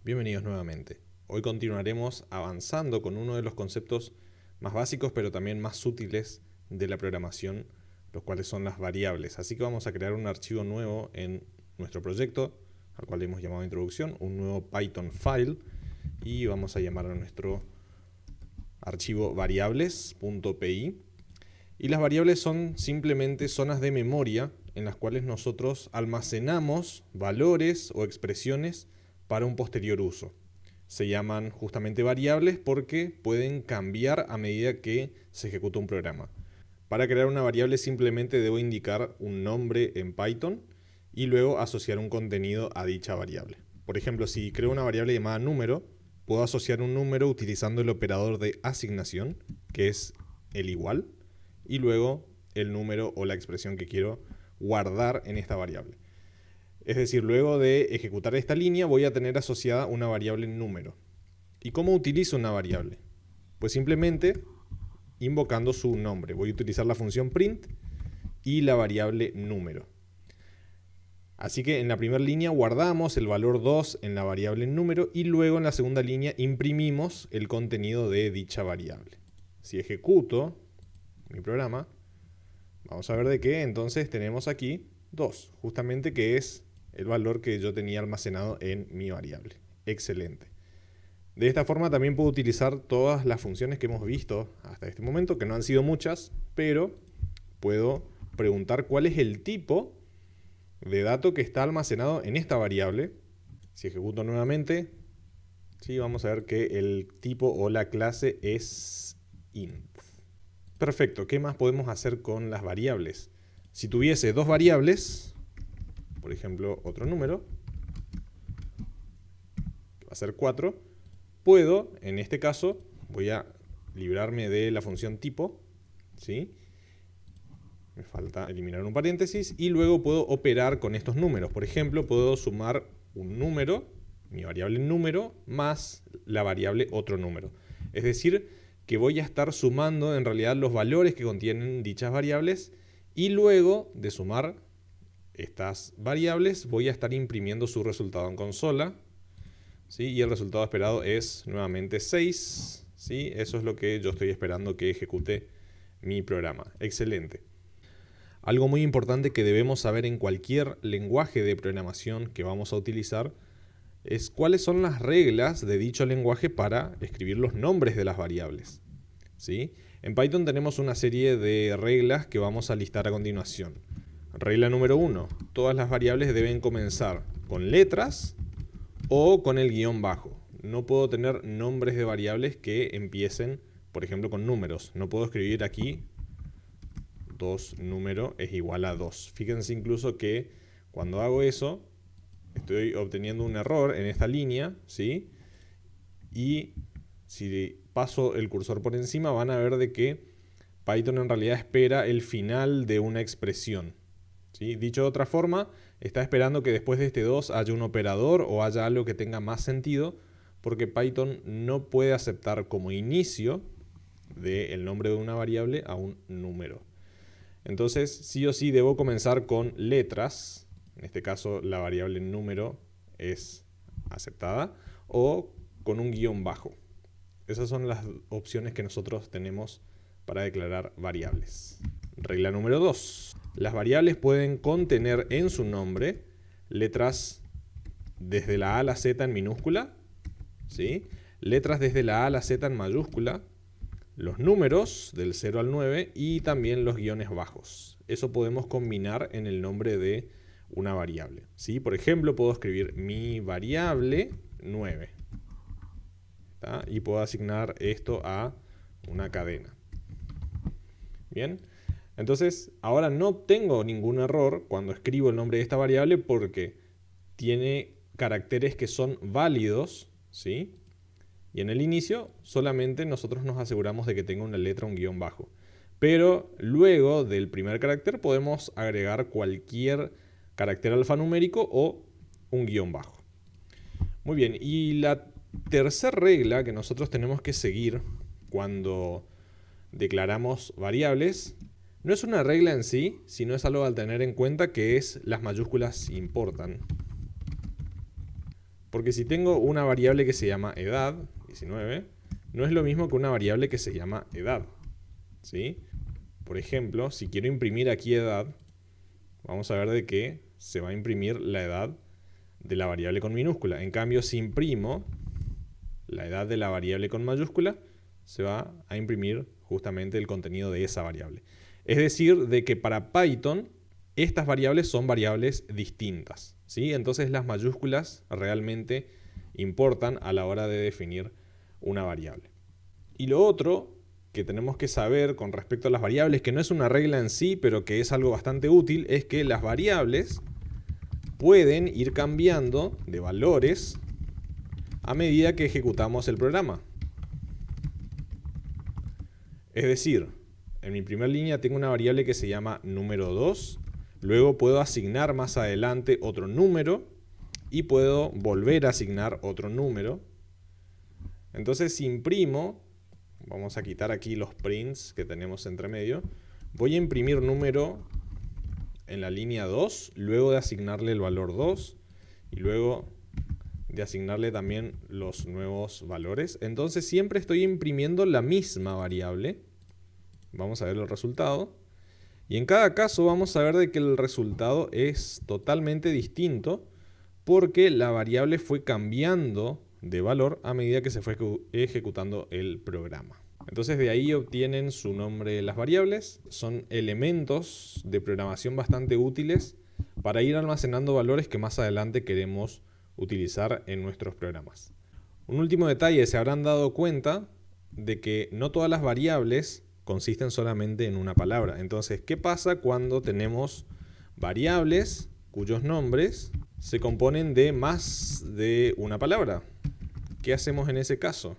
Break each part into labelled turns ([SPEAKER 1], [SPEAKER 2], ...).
[SPEAKER 1] Bienvenidos nuevamente. Hoy continuaremos avanzando con uno de los conceptos más básicos pero también más útiles de la programación, los cuales son las variables. Así que vamos a crear un archivo nuevo en nuestro proyecto, al cual hemos llamado introducción, un nuevo Python file, y vamos a llamar a nuestro archivo variables.py. Y las variables son simplemente zonas de memoria en las cuales nosotros almacenamos valores o expresiones para un posterior uso. Se llaman justamente variables porque pueden cambiar a medida que se ejecuta un programa. Para crear una variable simplemente debo indicar un nombre en Python y luego asociar un contenido a dicha variable. Por ejemplo, si creo una variable llamada número, puedo asociar un número utilizando el operador de asignación, que es el igual, y luego el número o la expresión que quiero guardar en esta variable. Es decir, luego de ejecutar esta línea voy a tener asociada una variable número. ¿Y cómo utilizo una variable? Pues simplemente invocando su nombre. Voy a utilizar la función print y la variable número. Así que en la primera línea guardamos el valor 2 en la variable número y luego en la segunda línea imprimimos el contenido de dicha variable. Si ejecuto mi programa, vamos a ver de qué entonces tenemos aquí 2, justamente que es el valor que yo tenía almacenado en mi variable. Excelente. De esta forma también puedo utilizar todas las funciones que hemos visto hasta este momento, que no han sido muchas, pero puedo preguntar cuál es el tipo de dato que está almacenado en esta variable. Si ejecuto nuevamente, sí, vamos a ver que el tipo o la clase es int. Perfecto, ¿qué más podemos hacer con las variables? Si tuviese dos variables, por ejemplo, otro número, que va a ser 4, puedo, en este caso, voy a librarme de la función tipo, ¿sí? Me falta eliminar un paréntesis, y luego puedo operar con estos números. Por ejemplo, puedo sumar un número, mi variable número, más la variable otro número. Es decir, que voy a estar sumando en realidad los valores que contienen dichas variables, y luego de sumar estas variables voy a estar imprimiendo su resultado en consola, ¿sí? Y el resultado esperado es nuevamente 6, ¿sí? Eso es lo que yo estoy esperando que ejecute mi programa. Excelente. Algo muy importante que debemos saber en cualquier lenguaje de programación que vamos a utilizar es cuáles son las reglas de dicho lenguaje para escribir los nombres de las variables, ¿sí? En Python tenemos una serie de reglas que vamos a listar a continuación. Regla número 1. Todas las variables deben comenzar con letras o con el guión bajo. No puedo tener nombres de variables que empiecen, por ejemplo, con números. No puedo escribir aquí 2 número es igual a 2. Fíjense incluso que cuando hago eso, estoy obteniendo un error en esta línea, ¿sí? Y si paso el cursor por encima, van a ver de que Python en realidad espera el final de una expresión, ¿sí? Dicho de otra forma, está esperando que después de este 2 haya un operador o haya algo que tenga más sentido, porque Python no puede aceptar como inicio del nombre de una variable a un número. Entonces, sí o sí debo comenzar con letras. En este caso, la variable número es aceptada. O con un guión bajo. Esas son las opciones que nosotros tenemos para declarar variables. Regla número 2. Las variables pueden contener en su nombre letras desde la A a la Z en minúscula, ¿sí? Letras desde la A a la Z en mayúscula, los números del 0 al 9 y también los guiones bajos. Eso podemos combinar en el nombre de una variable, ¿sí? Por ejemplo, puedo escribir mi variable 9, ¿tá? Y puedo asignar esto a una cadena. Bien, entonces ahora no tengo ningún error cuando escribo el nombre de esta variable porque tiene caracteres que son válidos, ¿sí? Y en el inicio solamente nosotros nos aseguramos de que tenga una letra, un guión bajo. Pero luego del primer carácter podemos agregar cualquier carácter alfanumérico o un guión bajo. Muy bien, y la tercera regla que nosotros tenemos que seguir cuando declaramos variables no es una regla en sí, sino es algo al tener en cuenta, que es las mayúsculas importan. Porque si tengo una variable que se llama edad, 19, no es lo mismo que una variable que se llama edad, ¿sí? Por ejemplo, si quiero imprimir aquí edad, vamos a ver de que se va a imprimir la edad de la variable con minúscula. En cambio, si imprimo la edad de la variable con mayúscula, se va a imprimir justamente el contenido de esa variable. Es decir, de que para Python estas variables son variables distintas, ¿sí? Entonces las mayúsculas realmente importan a la hora de definir una variable. Y lo otro que tenemos que saber con respecto a las variables, que no es una regla en sí, pero que es algo bastante útil, es que las variables pueden ir cambiando de valores a medida que ejecutamos el programa. Es decir, en mi primera línea tengo una variable que se llama número 2, luego puedo asignar más adelante otro número y puedo volver a asignar otro número. Entonces si imprimo, vamos a quitar aquí los prints que tenemos entre medio, voy a imprimir número en la línea 2, luego de asignarle el valor 2 y luego de asignarle también los nuevos valores. Entonces siempre estoy imprimiendo la misma variable. Vamos a ver el resultado. Y en cada caso vamos a ver de que el resultado es totalmente distinto porque la variable fue cambiando de valor a medida que se fue ejecutando el programa. Entonces de ahí obtienen su nombre las variables. Son elementos de programación bastante útiles para ir almacenando valores que más adelante queremos utilizar en nuestros programas. Un último detalle, se habrán dado cuenta de que no todas las variables consisten solamente en una palabra. Entonces, ¿qué pasa cuando tenemos variables cuyos nombres se componen de más de una palabra? ¿Qué hacemos en ese caso?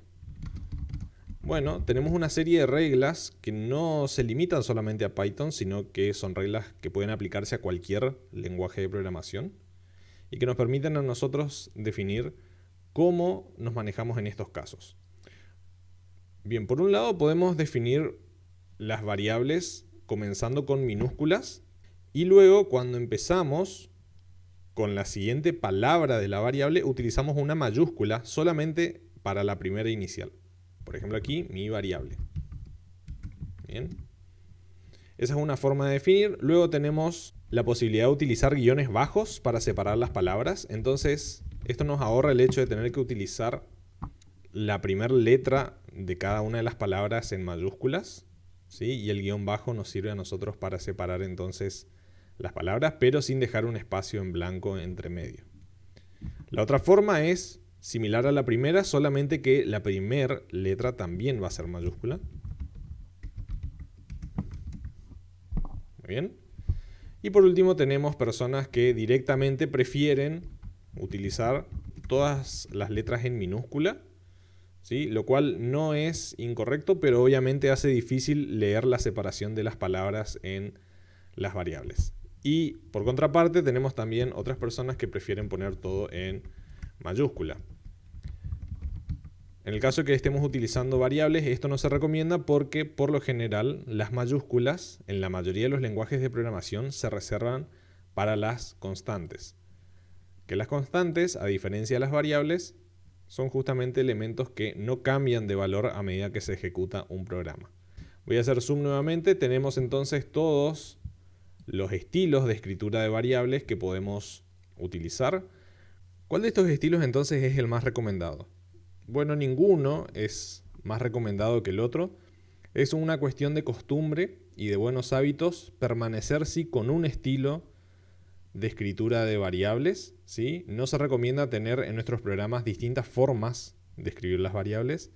[SPEAKER 1] Bueno, tenemos una serie de reglas que no se limitan solamente a Python, sino que son reglas que pueden aplicarse a cualquier lenguaje de programación y que nos permiten a nosotros definir cómo nos manejamos en estos casos. Bien, por un lado podemos definir las variables comenzando con minúsculas y luego cuando empezamos con la siguiente palabra de la variable utilizamos una mayúscula solamente para la primera inicial. Por ejemplo aquí, mi variable. Bien. Esa es una forma de definir. Luego tenemos la posibilidad de utilizar guiones bajos para separar las palabras. Entonces, esto nos ahorra el hecho de tener que utilizar la primera letra de cada una de las palabras en mayúsculas, ¿sí? Y el guión bajo nos sirve a nosotros para separar entonces las palabras, pero sin dejar un espacio en blanco entre medio. La otra forma es similar a la primera, solamente que la primera letra también va a ser mayúscula. Muy bien. Y por último tenemos personas que directamente prefieren utilizar todas las letras en minúscula, ¿sí? Lo cual no es incorrecto, pero obviamente hace difícil leer la separación de las palabras en las variables. Y por contraparte tenemos también otras personas que prefieren poner todo en mayúscula. En el caso que estemos utilizando variables, esto no se recomienda porque por lo general las mayúsculas en la mayoría de los lenguajes de programación se reservan para las constantes. Que las constantes, a diferencia de las variables, son justamente elementos que no cambian de valor a medida que se ejecuta un programa. Voy a hacer zoom nuevamente. Tenemos entonces todos los estilos de escritura de variables que podemos utilizar. ¿Cuál de estos estilos entonces es el más recomendado? Bueno, ninguno es más recomendado que el otro. Es una cuestión de costumbre y de buenos hábitos permanecer sí con un estilo de escritura de variables, ¿sí? No se recomienda tener en nuestros programas distintas formas de escribir las variables.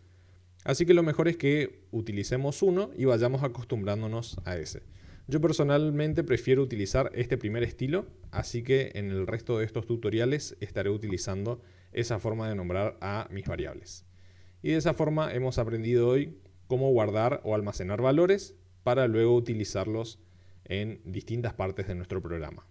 [SPEAKER 1] Así que lo mejor es que utilicemos uno y vayamos acostumbrándonos a ese. Yo personalmente prefiero utilizar este primer estilo, así que en el resto de estos tutoriales estaré utilizando esa forma de nombrar a mis variables. Y de esa forma hemos aprendido hoy cómo guardar o almacenar valores para luego utilizarlos en distintas partes de nuestro programa.